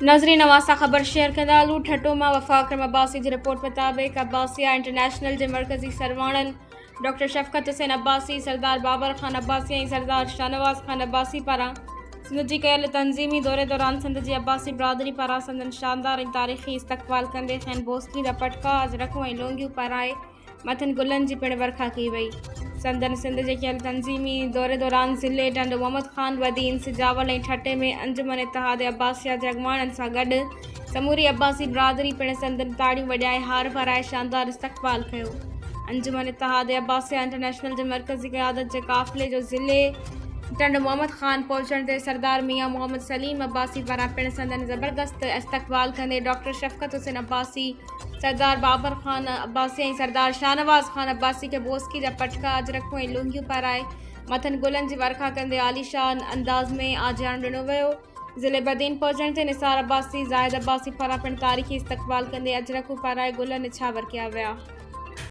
नाज़रीन नवासा ख़बर शेयर कंदालू ठटो मां वफ़ा अकरम अब्बासी जी रिपोर्ट मुताबिक़ अब्बासिया इंटरनेशनल जे मरकज़ी सरवाणनि डॉक्टर शफ़क़त हुसैन अब्बासी, सरदार बाबर ख़ान अब्बासी ऐं सरदार शाहनवाज़ ख़ान अब्बासी पारां सिंध जी कयल तंज़ीमी दौरे दौरान सिंध जी अब्बासी बिरादरी पारां संदन शानदार ऐं तारीख़ी इस्तक़बाल कंदे खैन बोस्की जा पटका, अजरकूं ऐं लोंगियूं पाराए मथनि गुलनि जी पिणु वर्खा कई वई। संदन सिंध जे कयल तंज़ीमी दौरे दौरान ज़िले टंड मोहम्मद ख़ान वदीन सिजावल ऐं ठटे में अंजुमन इत्तेहाद अब्बासिया जे अॻुवाणनि सां गॾु समूरी अब्बासी बिरादरी पिणु संदन ताड़ियूं वॼाए हार भराए शानदार इस्तक़बाल कयो। अंजुमन इत्तेहाद अब्बासिया इंटरनेशनल जे मरकज़ी क़यादत जे काफ़िले जो ज़िले टंड मोहम्मद ख़ान पहुचण ते सरदार मियां मोहम्मद सलीम अब्बासी पारां पिणु संदन ज़बरदस्त इस्तक़बाल कंदे डॉक्टर शफ़क़त हुसैन अब्बासी, सरदार बाबर ख़ान अब्बासी ऐं सरदार शाहनवाज़ ख़ान अब्बासी खे बोस्की जा पटका, अजरकूं ऐं लुंगियूं पाराए मथनि गुलनि जी वर्खा कंदे आलीशान अंदाज़ में आजियान ॾिनो वियो। ज़िले बदीन पहुचण ते निसार अब्बासी, ज़ाहिद अब्बासी पारां पिणु तारीख़ी इस्तक़बाल कंदे अजरकूं पाराए गुल निछावर कया विया।